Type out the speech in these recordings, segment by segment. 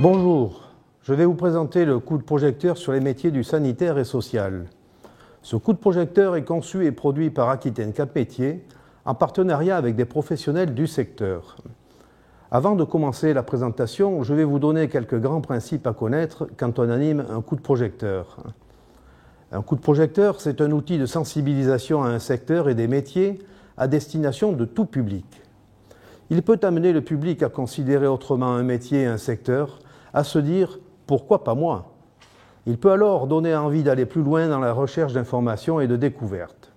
Bonjour, je vais vous présenter le coup de projecteur sur les métiers du sanitaire et social. Ce coup de projecteur est conçu et produit par Aquitaine Cap Métiers en partenariat avec des professionnels du secteur. Avant de commencer la présentation, je vais vous donner quelques grands principes à connaître quand on anime un coup de projecteur. Un coup de projecteur, c'est un outil de sensibilisation à un secteur et des métiers à destination de tout public. Il peut amener le public à considérer autrement un métier et un secteur, à se dire « pourquoi pas moi ?» Il peut alors donner envie d'aller plus loin dans la recherche d'informations et de découvertes.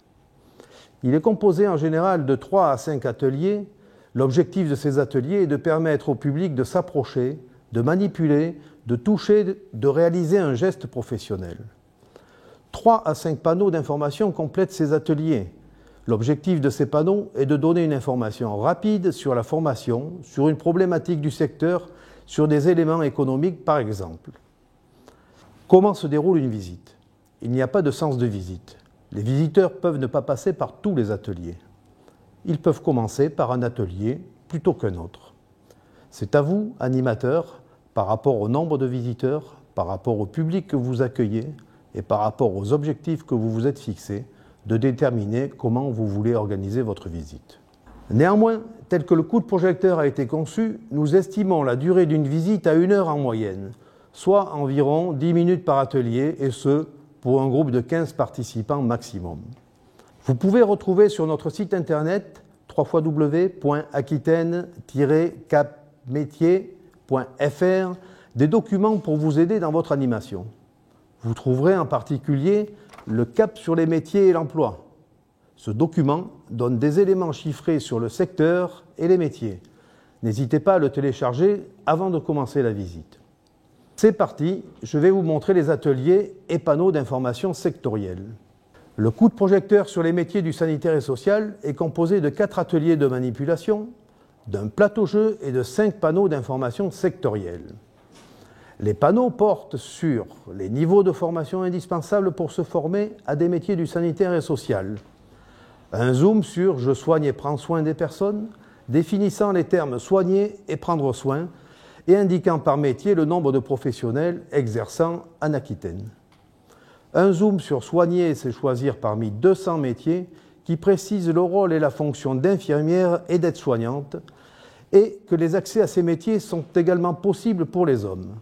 Il est composé en général de 3 à 5 ateliers. L'objectif de ces ateliers est de permettre au public de s'approcher, de manipuler, de toucher, de réaliser un geste professionnel. 3 à 5 panneaux d'information complètent ces ateliers. L'objectif de ces panneaux est de donner une information rapide sur la formation, sur une problématique du secteur, sur des éléments économiques par exemple. Comment se déroule une visite? Il n'y a pas de sens de visite. Les visiteurs peuvent ne pas passer par tous les ateliers. Ils peuvent commencer par un atelier plutôt qu'un autre. C'est à vous, animateurs, par rapport au nombre de visiteurs, par rapport au public que vous accueillez et par rapport aux objectifs que vous vous êtes fixés, de déterminer comment vous voulez organiser votre visite. Néanmoins, tel que le coup de projecteur a été conçu, nous estimons la durée d'une visite à 1 heure en moyenne, soit environ 10 minutes par atelier, et ce, pour un groupe de 15 participants maximum. Vous pouvez retrouver sur notre site internet www.aquitaine-capmétiers.fr des documents pour vous aider dans votre animation. Vous trouverez en particulier le cap sur les métiers et l'emploi. Ce document donne des éléments chiffrés sur le secteur et les métiers. N'hésitez pas à le télécharger avant de commencer la visite. C'est parti, je vais vous montrer les ateliers et panneaux d'information sectoriels. Le coup de projecteur sur les métiers du sanitaire et social est composé de 4 ateliers de manipulation, d'un plateau-jeu et de 5 panneaux d'information sectoriels. Les panneaux portent sur les niveaux de formation indispensables pour se former à des métiers du sanitaire et social. Un zoom sur « Je soigne et prends soin des personnes », définissant les termes « soigner » et « prendre soin » et indiquant par métier le nombre de professionnels exerçant en Aquitaine. Un zoom sur « Soigner », c'est choisir parmi 200 métiers qui précisent le rôle et la fonction d'infirmière et d'aide-soignante et que les accès à ces métiers sont également possibles pour les hommes.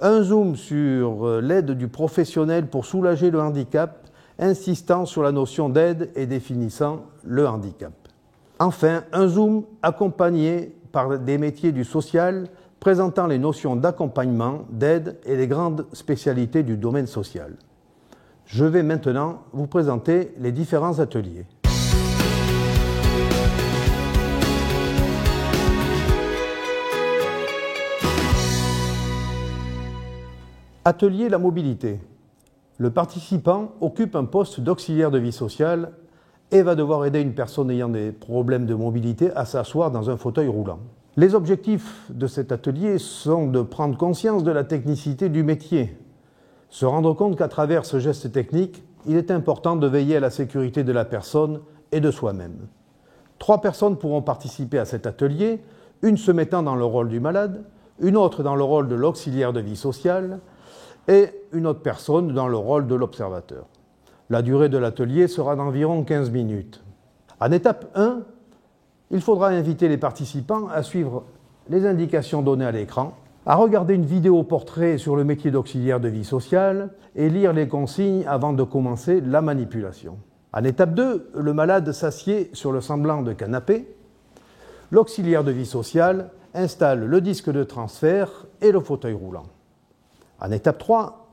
Un zoom sur l'aide du professionnel pour soulager le handicap, insistant sur la notion d'aide et définissant le handicap. Enfin, un zoom accompagné par des métiers du social, présentant les notions d'accompagnement, d'aide et les grandes spécialités du domaine social. Je vais maintenant vous présenter les différents ateliers. Atelier la mobilité. Le participant occupe un poste d'auxiliaire de vie sociale et va devoir aider une personne ayant des problèmes de mobilité à s'asseoir dans un fauteuil roulant. Les objectifs de cet atelier sont de prendre conscience de la technicité du métier, se rendre compte qu'à travers ce geste technique, il est important de veiller à la sécurité de la personne et de soi-même. 3 personnes pourront participer à cet atelier, une se mettant dans le rôle du malade, une autre dans le rôle de l'auxiliaire de vie sociale, et une autre personne dans le rôle de l'observateur. La durée de l'atelier sera d'environ 15 minutes. En étape 1, il faudra inviter les participants à suivre les indications données à l'écran, à regarder une vidéo portrait sur le métier d'auxiliaire de vie sociale et lire les consignes avant de commencer la manipulation. En étape 2, le malade s'assied sur le semblant de canapé. L'auxiliaire de vie sociale installe le disque de transfert et le fauteuil roulant. En étape 3,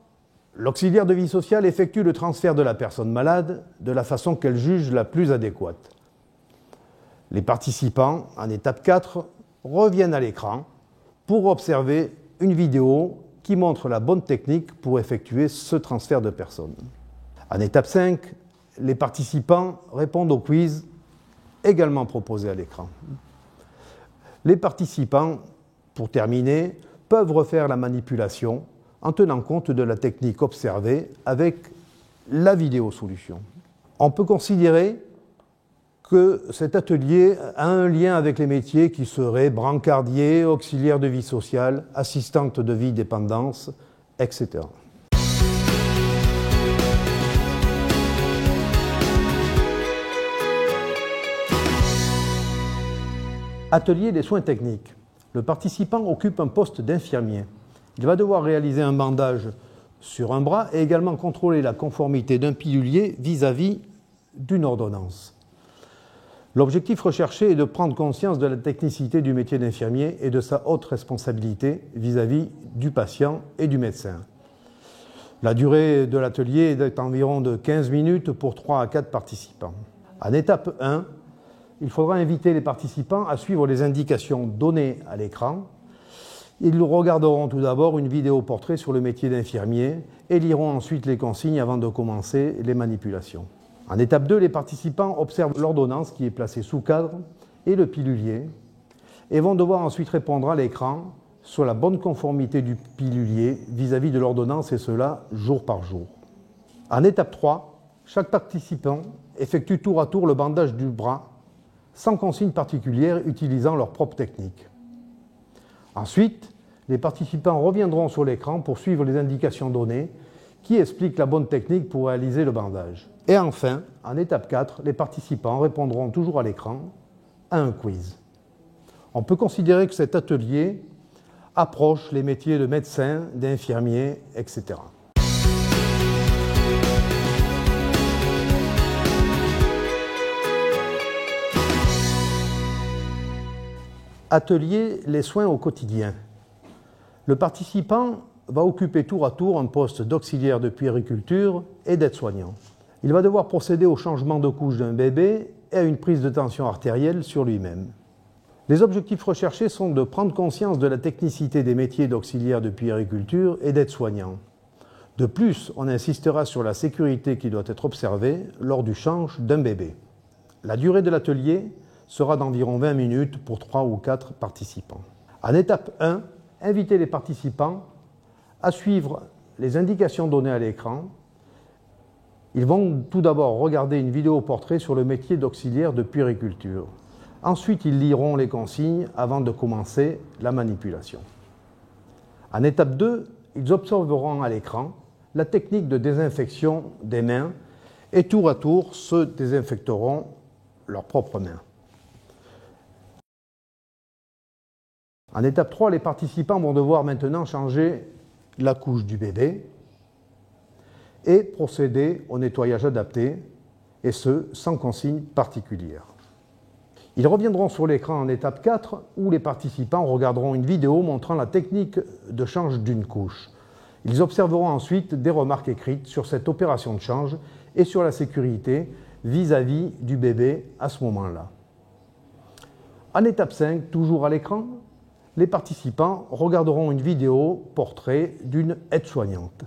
l'auxiliaire de vie sociale effectue le transfert de la personne malade de la façon qu'elle juge la plus adéquate. Les participants, en étape 4, reviennent à l'écran pour observer une vidéo qui montre la bonne technique pour effectuer ce transfert de personne. En étape 5, les participants répondent au quiz également proposé à l'écran. Les participants, pour terminer, peuvent refaire la manipulation en tenant compte de la technique observée avec la vidéo solution. On peut considérer que cet atelier a un lien avec les métiers qui seraient brancardier, auxiliaire de vie sociale, assistante de vie dépendance, etc. Atelier des soins techniques. Le participant occupe un poste d'infirmier. Il va devoir réaliser un bandage sur un bras et également contrôler la conformité d'un pilulier vis-à-vis d'une ordonnance. L'objectif recherché est de prendre conscience de la technicité du métier d'infirmier et de sa haute responsabilité vis-à-vis du patient et du médecin. La durée de l'atelier est d'environ de 15 minutes pour 3 à 4 participants. En étape 1, il faudra inviter les participants à suivre les indications données à l'écran. Ils regarderont tout d'abord une vidéo portrait sur le métier d'infirmier et liront ensuite les consignes avant de commencer les manipulations. En étape 2, les participants observent l'ordonnance qui est placée sous cadre et le pilulier et vont devoir ensuite répondre à l'écran sur la bonne conformité du pilulier vis-à-vis de l'ordonnance et cela jour par jour. En étape 3, chaque participant effectue tour à tour le bandage du bras sans consigne particulière utilisant leur propre technique. Ensuite, les participants reviendront sur l'écran pour suivre les indications données qui expliquent la bonne technique pour réaliser le bandage. Et enfin, en étape 4, les participants répondront toujours à l'écran à un quiz. On peut considérer que cet atelier approche les métiers de médecin, d'infirmier, etc. Atelier les soins au quotidien. Le participant va occuper tour à tour un poste d'auxiliaire de puériculture et d'aide-soignant. Il va devoir procéder au changement de couche d'un bébé et à une prise de tension artérielle sur lui-même. Les objectifs recherchés sont de prendre conscience de la technicité des métiers d'auxiliaire de puériculture et d'aide-soignant. De plus, on insistera sur la sécurité qui doit être observée lors du change d'un bébé. La durée de l'atelier sera d'environ 20 minutes pour 3 ou 4 participants. En étape 1, invitez les participants à suivre les indications données à l'écran. Ils vont tout d'abord regarder une vidéo portrait sur le métier d'auxiliaire de puériculture. Ensuite, ils liront les consignes avant de commencer la manipulation. En étape 2, ils observeront à l'écran la technique de désinfection des mains et tour à tour se désinfecteront leurs propres mains. En étape 3, les participants vont devoir maintenant changer la couche du bébé et procéder au nettoyage adapté, et ce, sans consigne particulière. Ils reviendront sur l'écran en étape 4, où les participants regarderont une vidéo montrant la technique de change d'une couche. Ils observeront ensuite des remarques écrites sur cette opération de change et sur la sécurité vis-à-vis du bébé à ce moment-là. En étape 5, toujours à l'écran, les participants regarderont une vidéo portrait d'une aide-soignante.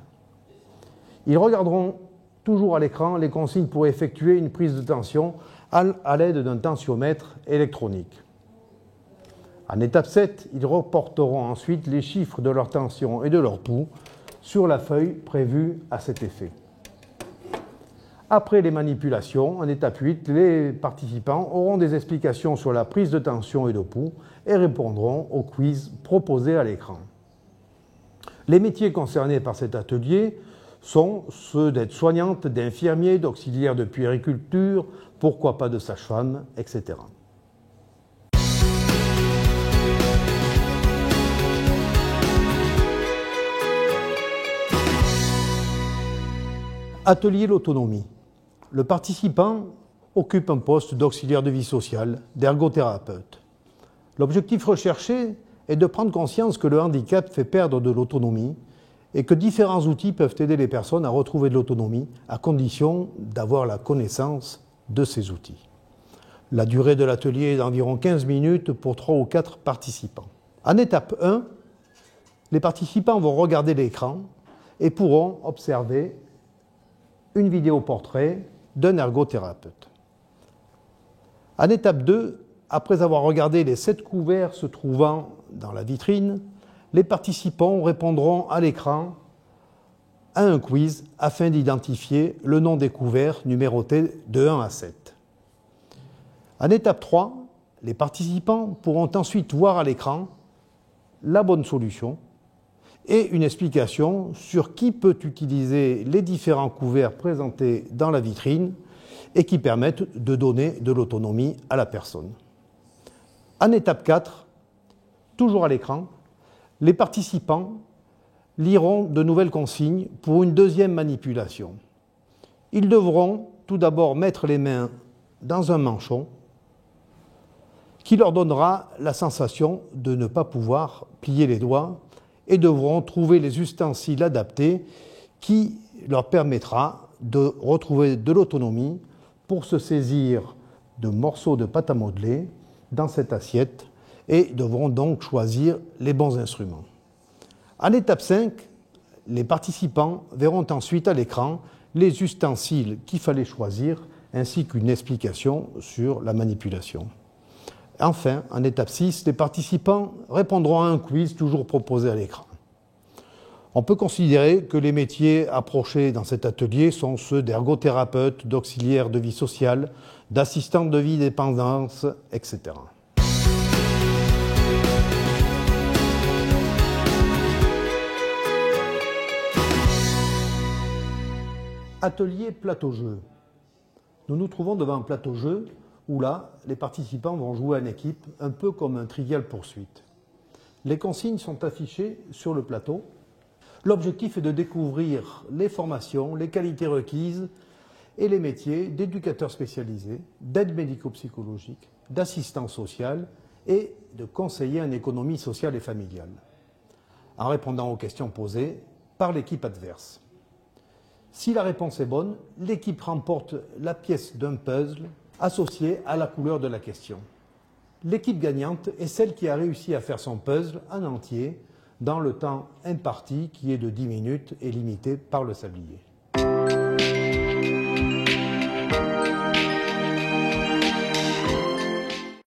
Ils regarderont toujours à l'écran les consignes pour effectuer une prise de tension à l'aide d'un tensiomètre électronique. En étape 7, ils reporteront ensuite les chiffres de leur tension et de leur pouls sur la feuille prévue à cet effet. Après les manipulations, en étape 8, les participants auront des explications sur la prise de tension et de pouls et répondront au quiz proposé à l'écran. Les métiers concernés par cet atelier sont ceux d'aide-soignante, d'infirmier, d'auxiliaire de puériculture, pourquoi pas de sage-femme, etc. Atelier l'autonomie. Le participant occupe un poste d'auxiliaire de vie sociale, d'ergothérapeute. L'objectif recherché est de prendre conscience que le handicap fait perdre de l'autonomie et que différents outils peuvent aider les personnes à retrouver de l'autonomie à condition d'avoir la connaissance de ces outils. La durée de l'atelier est d'environ 15 minutes pour 3 ou 4 participants. En étape 1, les participants vont regarder l'écran et pourront observer une vidéo portrait d'un ergothérapeute. En étape 2, après avoir regardé les 7 couverts se trouvant dans la vitrine, les participants répondront à l'écran à un quiz afin d'identifier le nom des couverts numérotés de 1 à 7. En étape 3, les participants pourront ensuite voir à l'écran la bonne solution et une explication sur qui peut utiliser les différents couverts présentés dans la vitrine et qui permettent de donner de l'autonomie à la personne. En étape 4, toujours à l'écran, les participants liront de nouvelles consignes pour une deuxième manipulation. Ils devront tout d'abord mettre les mains dans un manchon qui leur donnera la sensation de ne pas pouvoir plier les doigts et devront trouver les ustensiles adaptés qui leur permettra de retrouver de l'autonomie pour se saisir de morceaux de pâte à modeler dans cette assiette et devront donc choisir les bons instruments. En étape 5, les participants verront ensuite à l'écran les ustensiles qu'il fallait choisir ainsi qu'une explication sur la manipulation. Enfin, en étape 6, les participants répondront à un quiz toujours proposé à l'écran. On peut considérer que les métiers approchés dans cet atelier sont ceux d'ergothérapeute, d'auxiliaire de vie sociale, d'assistant de vie dépendance, etc. Atelier plateau-jeu. Nous nous trouvons devant un plateau-jeu où là, les participants vont jouer en équipe, un peu comme un Trivial Poursuite. Les consignes sont affichées sur le plateau. L'objectif est de découvrir les formations, les qualités requises et les métiers d'éducateurs spécialisés, d'aide médico-psychologique, d'assistant social et de conseiller en économie sociale et familiale, en répondant aux questions posées par l'équipe adverse. Si la réponse est bonne, l'équipe remporte la pièce d'un puzzle associée à la couleur de la question. L'équipe gagnante est celle qui a réussi à faire son puzzle en entier dans le temps imparti qui est de 10 minutes et limité par le sablier.